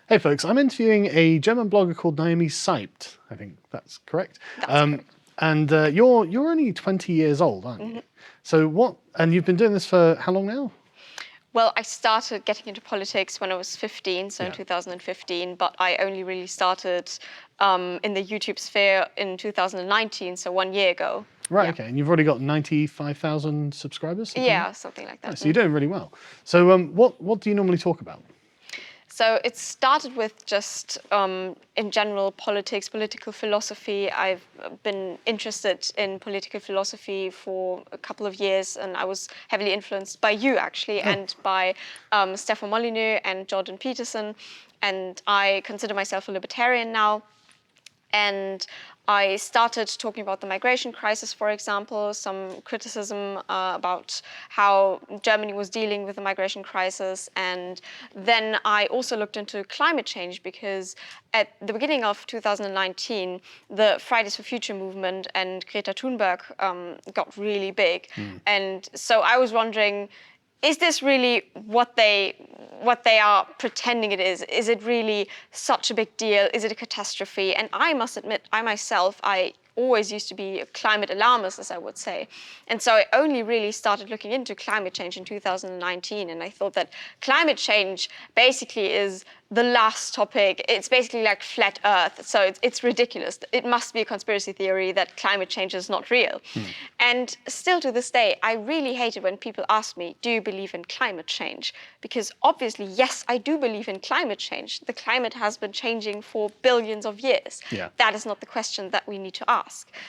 Hey folks, I'm interviewing a German blogger called Naomi Seibt. I think that's correct. That's correct. And you're only 20 years old, aren't you? So and you've been doing this for how long now? Well, I started getting into politics when I was 15, so in 2015, but I only really started in the YouTube sphere in 2019, so 1 year ago. Right, okay, and you've already got 95,000 subscribers? Yeah, something like that. Right, so you're doing really well. So what do you normally talk about? So it started with just, in general, politics, political philosophy. I've been interested in political philosophy for a couple of years, and I was heavily influenced by you, actually, and by Stefan Molyneux and Jordan Peterson. And I consider myself a libertarian now. And I started talking about the migration crisis, for example, some criticism about how Germany was dealing with the migration crisis. And then I also looked into climate change because at the beginning of 2019, the Fridays for Future movement and Greta Thunberg got really big. And so I was wondering, is this really what they are pretending it is? Is it really such a big deal? Is it a catastrophe? And I must admit, I always used to be a climate alarmist, as I would say. And so I only really started looking into climate change in 2019. And I thought that climate change basically is the last topic. It's basically like flat Earth. So it's ridiculous. It must be a conspiracy theory that climate change is not real. And still to this day, I really hate it when people ask me, do you believe in climate change? Because obviously, yes, I do believe in climate change. The climate has been changing for billions of years. Yeah. That is not the question that we need to ask.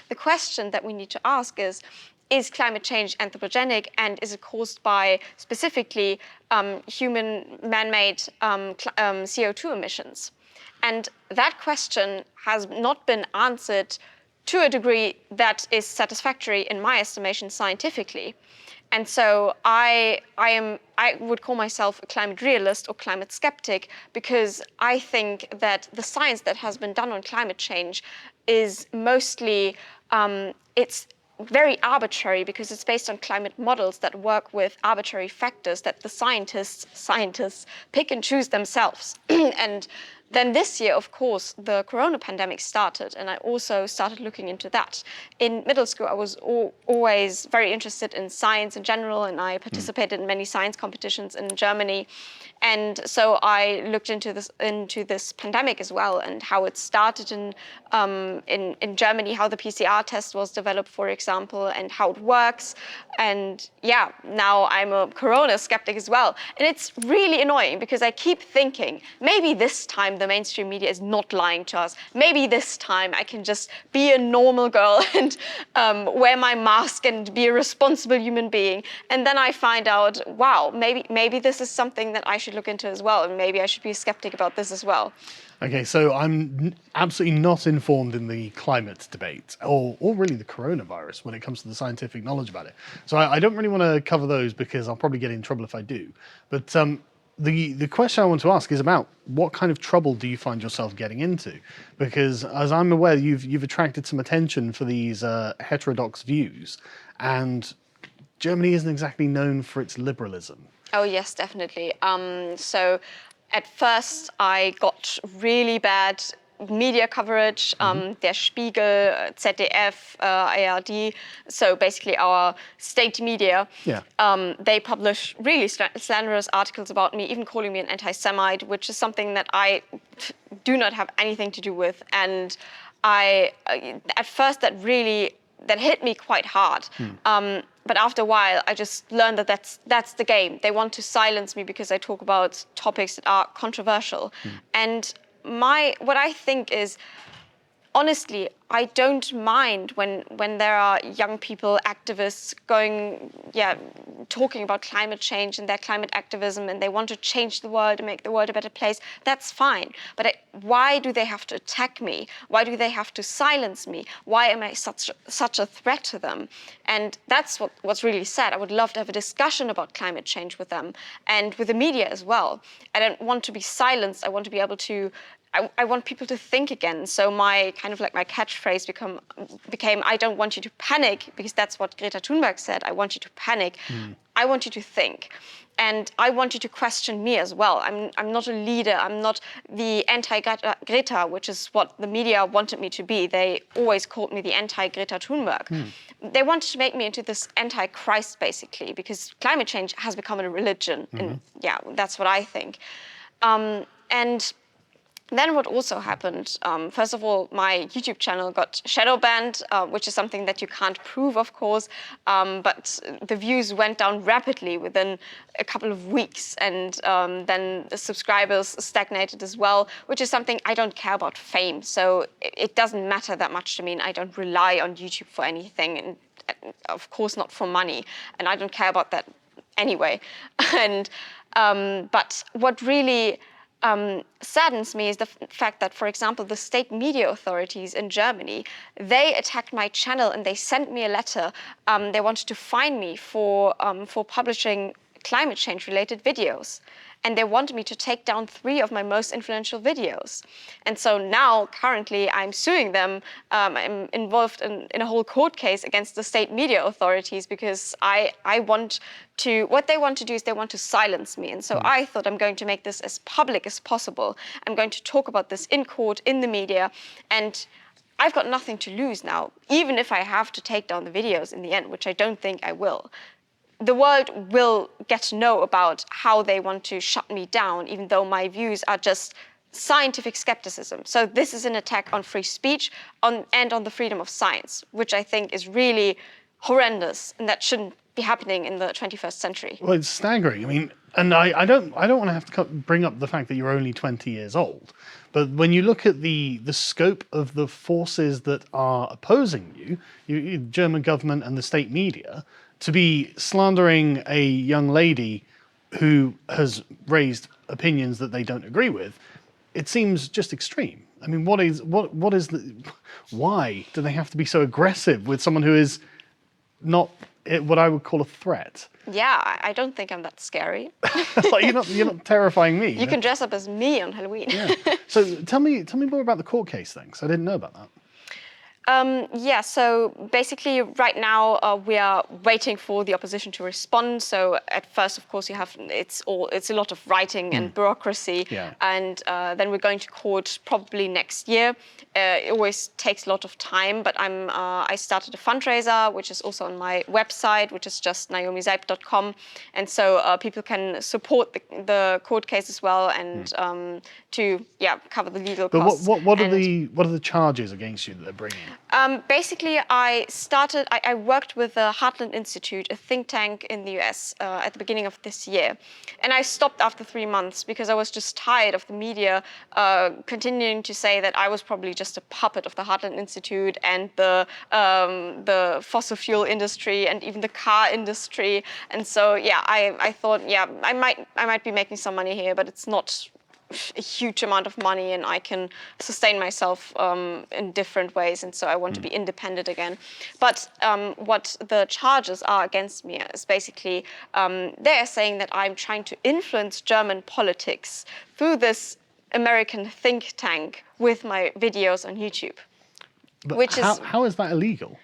The question that we need to ask is climate change anthropogenic, and is it caused by specifically human man-made CO2 emissions? And that question has not been answered to a degree that is satisfactory in my estimation scientifically. And so I would call myself a climate realist or climate skeptic, because I think that the science that has been done on climate change is mostly, it's very arbitrary, because it's based on climate models that work with arbitrary factors that the scientists pick and choose themselves. And then this year, of course, the corona pandemic started, and I also started looking into that. In middle school, I was always very interested in science in general, and I participated in many science competitions in Germany. And so I looked into this pandemic as well, and how it started in Germany, how the PCR test was developed, for example, and how it works. And yeah, now I'm a corona skeptic as well. And it's really annoying, because I keep thinking, maybe this time the mainstream media is not lying to us. Maybe this time I can just be a normal girl and wear my mask and be a responsible human being. And then I find out, wow, maybe this is something that I should look into as well, and maybe I should be a skeptic about this as well. Okay, so I'm absolutely not informed in the climate debate, or really the coronavirus when it comes to the scientific knowledge about it. So I don't really want to cover those, because I'll probably get in trouble if I do. But the question I want to ask is about what kind of trouble do you find yourself getting into? Because as I'm aware, you've attracted some attention for these heterodox views, and Germany isn't exactly known for its liberalism. Oh yes, definitely. So at first I got really bad media coverage, Der Spiegel, ZDF, ARD, so basically our state media. They publish really slanderous articles about me, even calling me an anti-Semite, which is something that I do not have anything to do with. And at first that hit me quite hard. But after a while, I just learned that that's the game. They want to silence me because I talk about topics that are controversial. And what I think is, honestly, I don't mind when there are young people, activists talking about climate change and their climate activism, and they want to change the world and make the world a better place. That's fine. But why do they have to attack me? Why do they have to silence me? Why am I such a threat to them? And that's what's really sad. I would love to have a discussion about climate change with them, and with the media as well. I don't want to be silenced. I want to be able to I want people to think again. So my kind of like my catchphrase became, I don't want you to panic, because that's what Greta Thunberg said. I want you to panic. I want you to think. And I want you to question me as well. I'm not a leader. I'm not the anti-Greta, which is what the media wanted me to be. They always called me the anti-Greta Thunberg. They wanted to make me into this anti-Christ, basically, because climate change has become a religion. And yeah, that's what I think. And then what also happened, first of all, my YouTube channel got shadow banned, which is something that you can't prove, of course, but the views went down rapidly within a couple of weeks, and then the subscribers stagnated as well, which is something I don't care about fame, so it doesn't matter that much to me, and I don't rely on YouTube for anything, and of course not for money, and I don't care about that anyway. And but what really saddens me is the fact that, for example, the state media authorities in Germany, they attacked my channel and they sent me a letter. They wanted to fine me for publishing climate change related videos. And they wanted me to take down 3 of my most influential videos. And so now, currently, I'm suing them. I'm involved in a whole court case against the state media authorities, because what they want to do is they want to silence me. And so I thought, I'm going to make this as public as possible. I'm going to talk about this in court, in the media, and I've got nothing to lose now, even if I have to take down the videos in the end, which I don't think I will. The world will get to know about how they want to shut me down, even though my views are just scientific skepticism. So this is an attack on free speech and on the freedom of science, which I think is really horrendous, and that shouldn't be happening in the 21st century. Well, it's staggering. I mean, and I don't want to have to bring up the fact that you're only 20 years old, but when you look at the scope of the forces that are opposing you, German government and the state media, to be slandering a young lady who has raised opinions that they don't agree with, it seems just extreme. I mean, why do they have to be so aggressive with someone who is not what I would call a threat? Yeah, I don't think I'm that scary. Like, you're not terrifying me. You can dress up as me on Halloween. Yeah. So tell me more about the court case then, 'cause I didn't know about that. Yeah, so basically right now we are waiting for the opposition to respond. So at first, of course, it's a lot of writing and bureaucracy, and then we're going to court probably next year. It always takes a lot of time, but I started a fundraiser, which is also on my website, which is just naomiseibt.com, and so people can support the court case as well, and to cover the legal costs. But what are the charges against you that they're bringing? Basically, I worked with the Heartland Institute, a think tank in the US, at the beginning of this year. And I stopped after 3 months because I was just tired of the media continuing to say that I was probably just a puppet of the Heartland Institute and the fossil fuel industry and even the car industry. And so, I thought, I might be making some money here, but it's not a huge amount of money, and I can sustain myself in different ways, and so I want to be independent again. But what the charges are against me is basically they're saying that I'm trying to influence German politics through this American think tank with my videos on YouTube. But how is that illegal?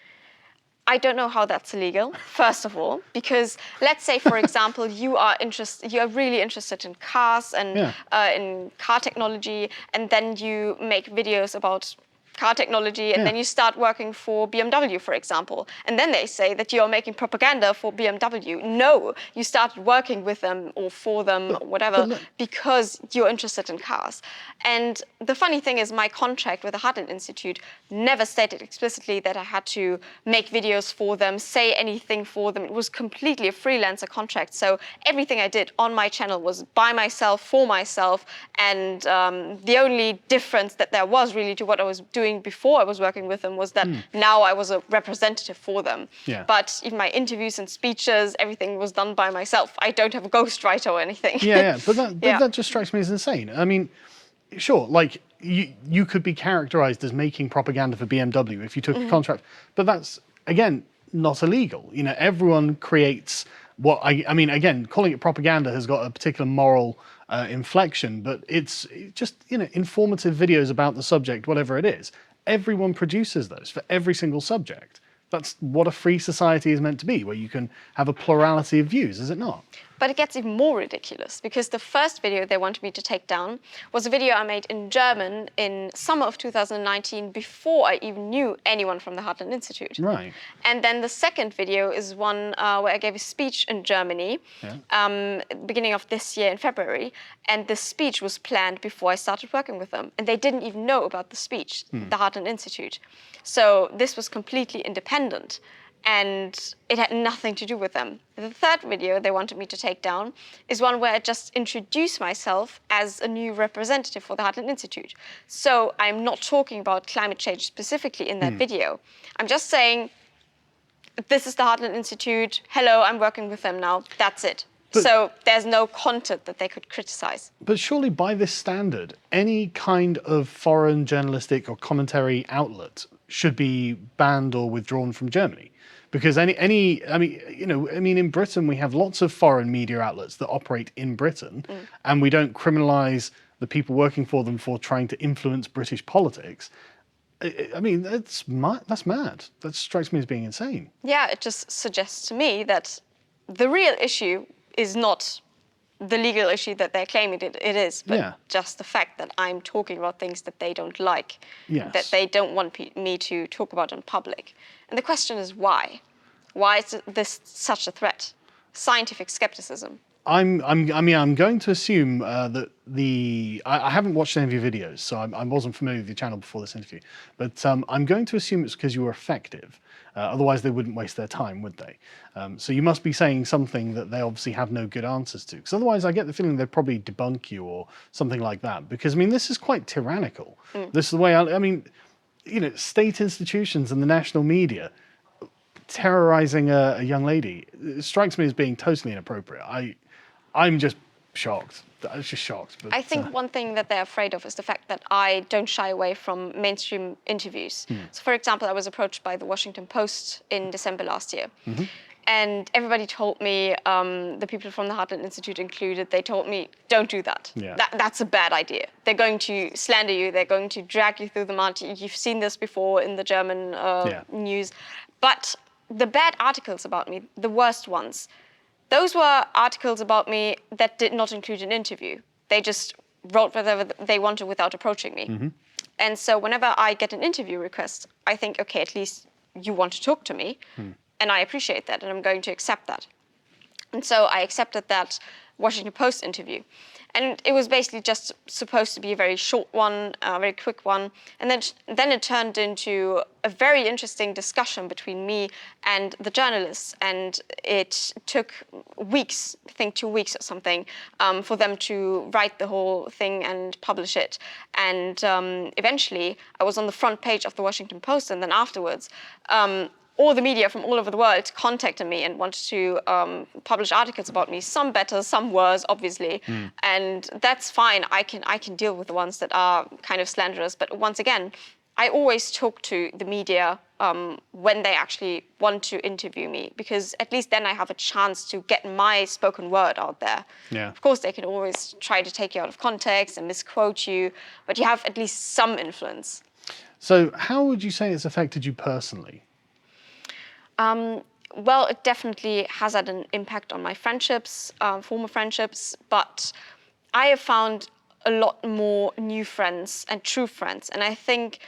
I don't know how that's illegal, first of all, because let's say, for example, you are really interested in cars and in car technology, and then you make videos about car technology, and then you start working for BMW, for example, and then they say that you're making propaganda for BMW. No, you started working with them or for them, whatever, because you're interested in cars. And the funny thing is, my contract with the Heartland Institute never stated explicitly that I had to make videos for them, say anything for them. It was completely a freelancer contract. So everything I did on my channel was by myself, for myself, and the only difference that there was really to what I was doing before I was working with them was that now I was a representative for them. Yeah. But in my interviews and speeches, everything was done by myself. I don't have a ghostwriter or anything. But that just strikes me as insane. I mean, sure, like you could be characterized as making propaganda for BMW if you took a contract, but that's, again, not illegal. Everyone creates I mean, again, calling it propaganda has got a particular moral inflection, but it's just, informative videos about the subject, whatever it is. Everyone produces those for every single subject. That's what a free society is meant to be, where you can have a plurality of views, is it not? But it gets even more ridiculous because the first video they wanted me to take down was a video I made in German in summer of 2019 before I even knew anyone from the Heartland Institute. Right. And then the second video is one where I gave a speech in Germany, beginning of this year in February. And the speech was planned before I started working with them. And they didn't even know about the speech, the Heartland Institute. So this was completely independent. And it had nothing to do with them. The third video they wanted me to take down is one where I just introduce myself as a new representative for the Heartland Institute. So I'm not talking about climate change specifically in that video. I'm just saying, this is the Heartland Institute. Hello, I'm working with them now. That's it. So there's no content that they could criticize. But surely by this standard, any kind of foreign journalistic or commentary outlet should be banned or withdrawn from Germany. Because in Britain, we have lots of foreign media outlets that operate in Britain, and we don't criminalize the people working for them for trying to influence British politics. That's mad. That strikes me as being insane. Yeah, it just suggests to me that the real issue is not the legal issue that they're claiming it is, but just the fact that I'm talking about things that they don't like, that they don't want me to talk about in public. And the question is why? Why is this such a threat? Scientific skepticism. I'm going to assume that I haven't watched any of your videos, so I wasn't familiar with your channel before this interview. But I'm going to assume it's because you were effective. Otherwise, they wouldn't waste their time, would they? So you must be saying something that they obviously have no good answers to. Because otherwise, I get the feeling they'd probably debunk you or something like that. Because this is quite tyrannical. This is the way state institutions and the national media terrorizing a young lady, it strikes me as being totally inappropriate. I'm just shocked. I was just shocked. But, I think one thing that they're afraid of is the fact that I don't shy away from mainstream interviews. So, for example, I was approached by the Washington Post in December last year. And everybody told me, the people from the Heartland Institute included, they told me, don't do that. That's a bad idea. They're going to slander you. They're going to drag you through the mud. You've seen this before in the German news. But the bad articles about me, the worst ones, those were articles about me that did not include an interview. They just wrote whatever they wanted without approaching me. And so whenever I get an interview request, I think, okay, at least you want to talk to me. And I appreciate that, and I'm going to accept that. And so I accepted that Washington Post interview. And it was basically just supposed to be a very short one, a very quick one. And then it turned into a very interesting discussion between me and the journalists. And it took weeks, I think 2 weeks or something, for them to write the whole thing and publish it. And eventually, I was on the front page of the Washington Post, and then afterwards, all the media from all over the world contacted me and wanted to publish articles about me, some better, some worse, obviously. And that's fine. I can deal with the ones that are kind of slanderous. But once again, I always talk to the media when they actually want to interview me, because at least then I have a chance to get my spoken word out there. Of course, they can always try to take you out of context and misquote you, but you have at least some influence. So how would you say it's affected you personally? Well, it definitely has had an impact on my friendships, former friendships, but I have found a lot more new friends and true friends. And I think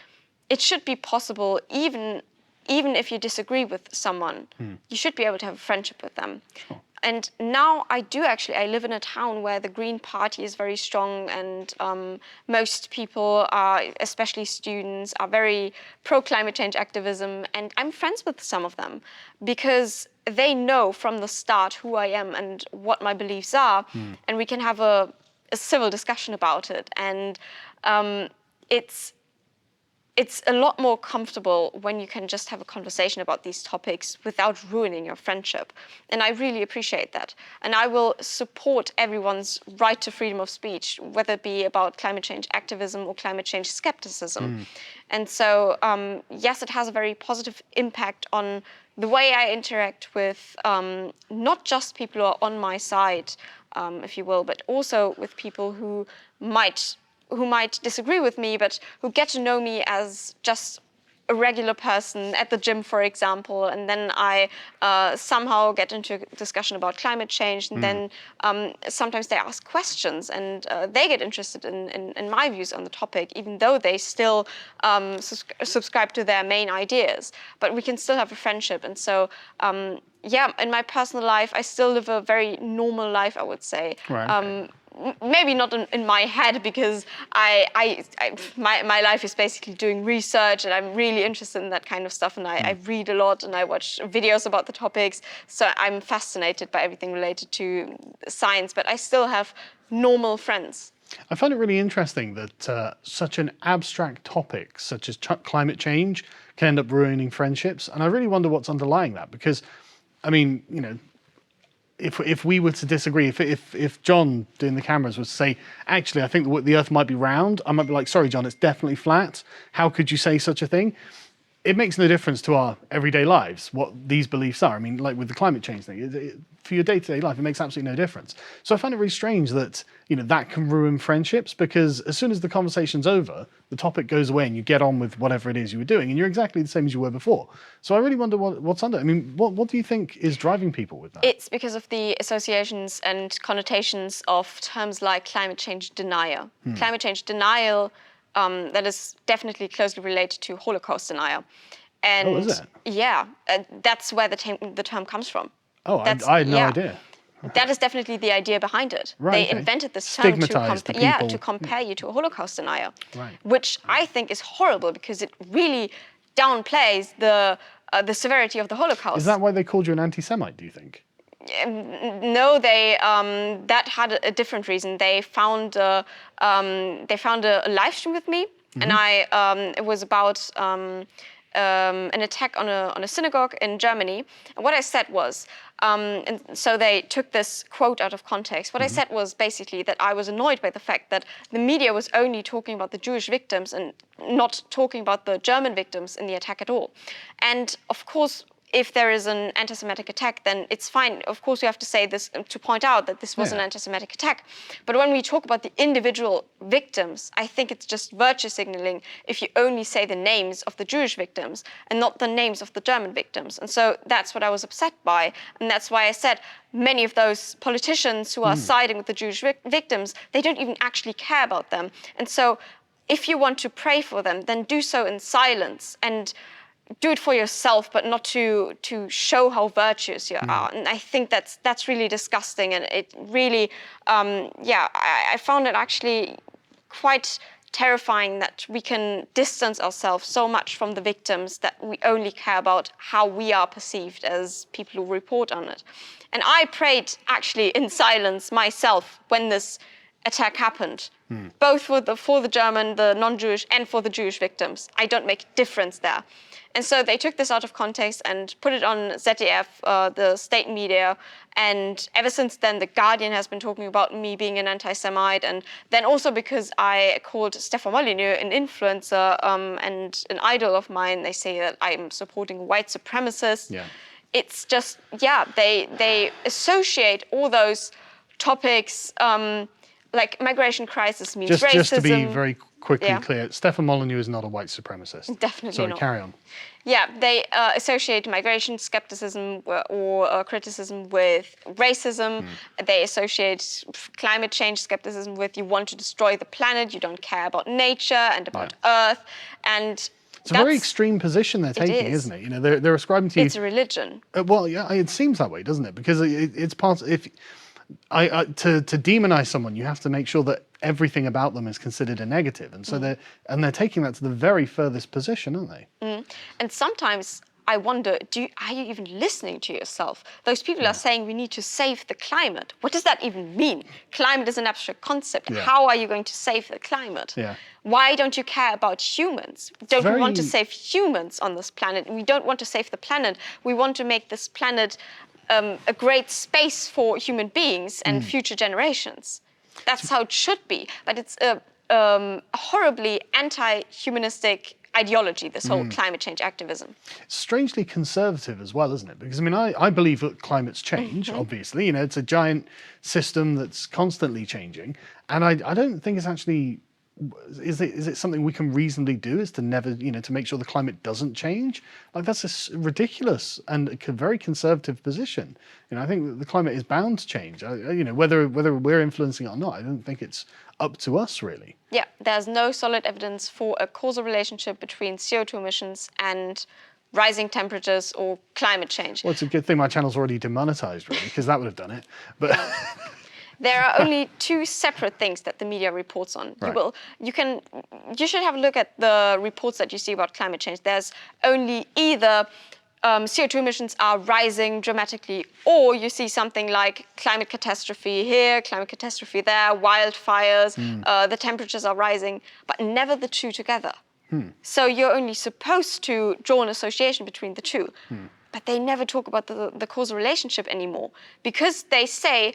it should be possible, even if you disagree with someone, you should be able to have a friendship with them. And now I live in a town where the Green Party is very strong, and most people, especially students, are very pro-climate change activism. And I'm friends with some of them because they know from the start who I am and what my beliefs are, and we can have a civil discussion about it. And it's a lot more comfortable when you can just have a conversation about these topics without ruining your friendship. And I really appreciate that. And I will support everyone's right to freedom of speech, whether it be about climate change activism or climate change skepticism. And so, yes, it has a very positive impact on the way I interact with not just people who are on my side, if you will, but also with people who might disagree with me, but who get to know me as just a regular person at the gym, for example, and then I somehow get into a discussion about climate change, and then sometimes they ask questions, and they get interested in my views on the topic, even though they still subscribe to their main ideas. But we can still have a friendship, and so yeah, in my personal life, I still live a very normal life, I would say. Right. Maybe not in my head, because my life is basically doing research, and I'm really interested in that kind of stuff, and I read a lot and I watch videos about the topics, so I'm fascinated by everything related to science, but I still have normal friends. I find it really interesting that such an abstract topic such as climate change can end up ruining friendships, and I really wonder what's underlying that, because, I mean, you know, if we were to disagree, if John doing the cameras was to say, actually, I think the Earth might be round, I might be like, sorry, John, it's definitely flat. How could you say such a thing? It makes no difference to our everyday lives what these beliefs are. I mean, like with the climate change thing, for your day-to-day life, it makes absolutely no difference. So I find it really strange that, you know, that can ruin friendships, because as soon as the conversation's over, the topic goes away and you get on with whatever it is you were doing, and you're exactly the same as you were before. So I really wonder what's under. I mean, what do you think is driving people with that? It's because of the associations and connotations of terms like climate change denier. Climate change denial, that is definitely closely related to Holocaust denial. And Oh, is it? yeah, that's where the term comes from. Oh, I had no idea. That is definitely the idea behind it. Right, They okay. invented this term Stigmatise the to people. compare you to a Holocaust denier, Right. which I think is horrible, because it really downplays the severity of the Holocaust. Is that why they called you an anti-Semite, do you think? No, they that had a different reason. They found a live stream with me, and it was about an attack on a synagogue in Germany. And what I said was, and so they took this quote out of context. What I said was basically that I was annoyed by the fact that the media was only talking about the Jewish victims and not talking about the German victims in the attack at all. And of course, if there is an anti-Semitic attack, then it's fine. Of course, we have to say this to point out that this was an anti-Semitic attack. But when we talk about the individual victims, I think it's just virtue signaling if you only say the names of the Jewish victims and not the names of the German victims. And so that's what I was upset by. And that's why I said many of those politicians who are siding with the Jewish victims, they don't even actually care about them. And so if you want to pray for them, then do so in silence and do it for yourself, but not to show how virtuous you are. And I think that's really disgusting. And it really, I found it actually quite terrifying that we can distance ourselves so much from the victims that we only care about how we are perceived as people who report on it. And I prayed actually in silence myself when this attack happened, both for the German, the non-Jewish, and for the Jewish victims. I don't make a difference there. And so they took this out of context and put it on ZDF, the state media. And ever since then, The Guardian has been talking about me being an anti-Semite. And then also because I called Stefan Molyneux an influencer and an idol of mine, they say that I'm supporting white supremacists. Yeah. It's just, they associate all those topics, like migration crisis means racism. Just to be very quickly clear, Stefan Molyneux is not a white supremacist. Definitely Sorry, not. carry on. Yeah, they associate migration skepticism or criticism with racism. They associate climate change skepticism with you want to destroy the planet, you don't care about nature and about Earth. And it's a very extreme position they're taking, isn't it? You know, they're ascribing to you. It's a religion. Well, yeah, it seems that way, doesn't it? Because it's part. To demonize someone, you have to make sure that everything about them is considered a negative, and so they're taking that to the very furthest position, aren't they? And sometimes I wonder, are you even listening to yourself? Those people are saying we need to save the climate. What does that even mean? Climate is an abstract concept. Yeah. How are you going to save the climate? Yeah. Why don't you care about humans? Don't we want to save humans on this planet? We don't want to save the planet. We want to make this planet a great space for human beings and future generations. That's how it should be. But it's a horribly anti-humanistic ideology, this whole climate change activism. Strangely conservative as well, isn't it? Because I mean, I believe that climates change, obviously. You know, it's a giant system that's constantly changing. And I don't think it's actually, is it something we can reasonably do, is to never, you know, to make sure the climate doesn't change? Like, that's ridiculous and a very conservative position. You know, I think that the climate is bound to change. You know, whether we're influencing it or not, I don't think it's up to us, really. Yeah, there's no solid evidence for a causal relationship between CO2 emissions and rising temperatures or climate change. Well, it's a good thing my channel's already demonetized, really, because that would have done it. But there are only two separate things that the media reports on. Right. You should have a look at the reports that you see about climate change. There's only either CO2 emissions are rising dramatically, or you see something like climate catastrophe here, climate catastrophe there, wildfires, the temperatures are rising, but never the two together. So you're only supposed to draw an association between the two, but they never talk about the causal relationship anymore, because they say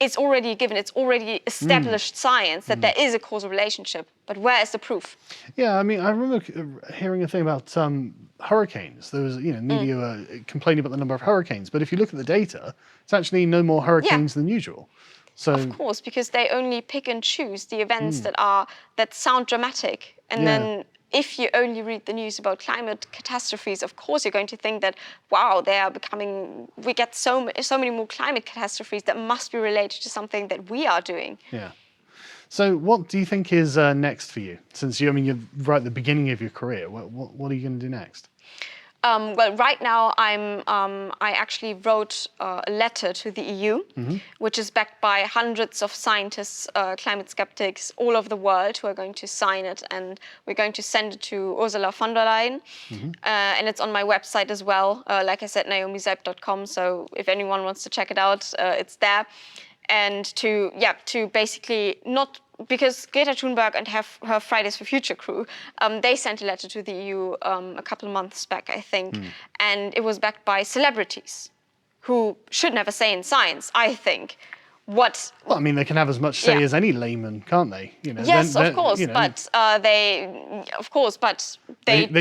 it's already given, it's already established science that there is a causal relationship, but where is the proof? yeah, I mean, I remember hearing a thing about hurricanes. There was, you know, media were complaining about the number of hurricanes, but if you look at the data, it's actually no more hurricanes than usual. So, Of course, because they only pick and choose the events that sound dramatic, and Yeah. then if you only read the news about climate catastrophes, of course you're going to think that, wow, we get so many more climate catastrophes that must be related to something that we are doing. yeah. So what do you think is next for you? Since you're right at the beginning of your career, what are you going to do next? Well, right now I actually wrote a letter to the EU, which is backed by hundreds of scientists, climate skeptics all over the world who are going to sign it, and we're going to send it to Ursula von der Leyen, and it's on my website as well. Like I said, naomiseibt.com. So if anyone wants to check it out, it's there. And to basically not. Because Greta Thunberg and her Fridays for Future crew, they sent a letter to the EU a couple of months back, I think, and it was backed by celebrities who should never say in science, I think. Well, I mean, they can have as much say as any layman, can't they? You know, yes, of course, you know, but they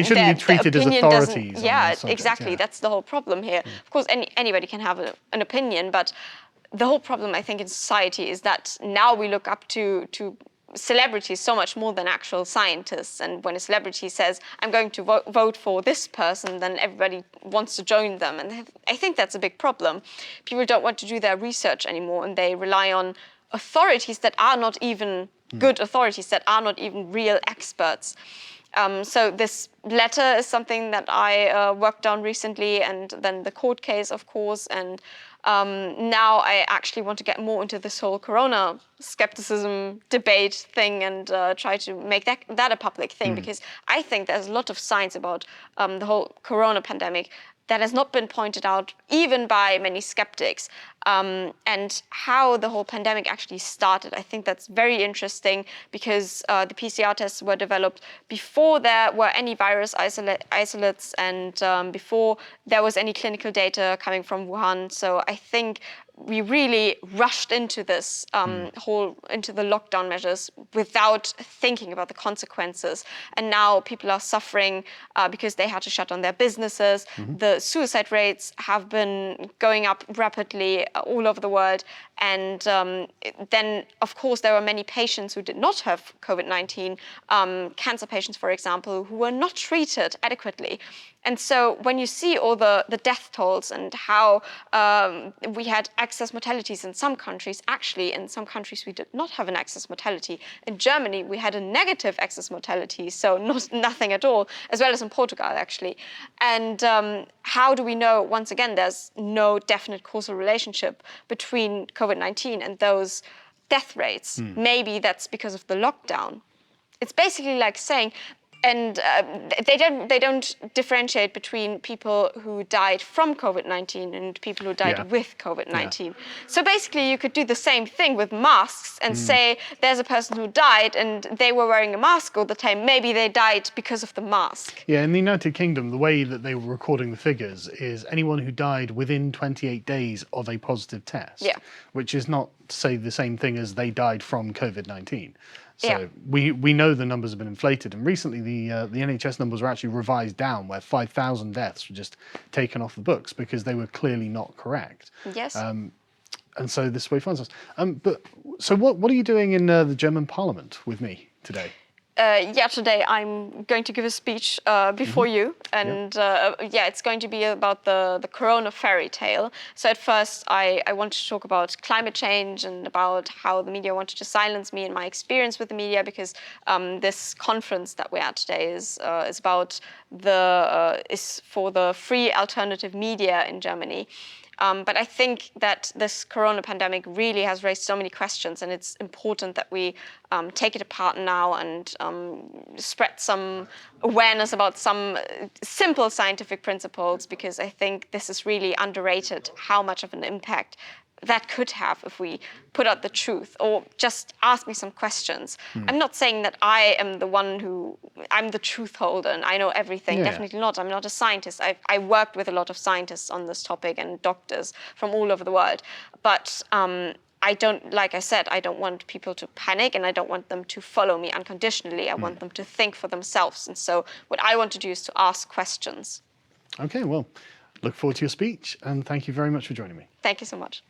shouldn't be treated as authorities. Yeah, on the subject, exactly. yeah. That's the whole problem here. Of course, anybody can have an opinion, but the whole problem, I think, in society is that now we look up to celebrities so much more than actual scientists. And when a celebrity says, I'm going to vote for this person, then everybody wants to join them. And I think that's a big problem. People don't want to do their research anymore, and they rely on authorities that are not even good authorities, that are not even real experts. So this letter is something that I worked on recently, and then the court case, of course, and now I actually want to get more into this whole corona skepticism debate thing and try to make that a public thing, because I think there's a lot of science about the whole corona pandemic that has not been pointed out even by many skeptics, and how the whole pandemic actually started. I think that's very interesting, because the PCR tests were developed before there were any virus isolates and before there was any clinical data coming from Wuhan. So I think we really rushed into this into the lockdown measures without thinking about the consequences. And now people are suffering because they had to shut down their businesses. The suicide rates have been going up rapidly all over the world. And then, of course, there were many patients who did not have COVID-19, cancer patients, for example, who were not treated adequately. And so when you see all the death tolls and how we had excess mortalities in some countries, actually in some countries we did not have an excess mortality. In Germany, we had a negative excess mortality, so nothing at all, as well as in Portugal, actually. And how do we know, once again, there's no definite causal relationship between COVID-19 and those death rates? Maybe that's because of the lockdown. It's basically like saying, and they don't differentiate between people who died from COVID-19 and people who died with COVID-19. Yeah. So basically, you could do the same thing with masks and say there's a person who died and they were wearing a mask all the time. Maybe they died because of the mask. Yeah, in the United Kingdom, the way that they were recording the figures is anyone who died within 28 days of a positive test, which is not to say the same thing as they died from COVID-19. So Yeah. we know the numbers have been inflated, and recently the NHS numbers were actually revised down, where 5,000 deaths were just taken off the books because they were clearly not correct. Yes. And so this way finds us. But so what are you doing in the German Parliament with me today? Yeah, today I'm going to give a speech before you, and yeah, it's going to be about the Corona fairy tale. So at first, I want to talk about climate change and about how the media wanted to silence me and my experience with the media, because this conference that we're at today is about is for the free alternative media in Germany. But I think that this corona pandemic really has raised so many questions, and it's important that we take it apart now and spread some awareness about some simple scientific principles, because I think this is really underrated, how much of an impact that could have if we put out the truth or just ask me some questions. I'm not saying that I am I'm the truth holder and I know everything. Yeah. Definitely not. I'm not a scientist. I worked with a lot of scientists on this topic and doctors from all over the world. But I don't, like I said, I don't want people to panic, and I don't want them to follow me unconditionally. I want them to think for themselves. And so what I want to do is to ask questions. Okay, well, look forward to your speech, and thank you very much for joining me. Thank you so much.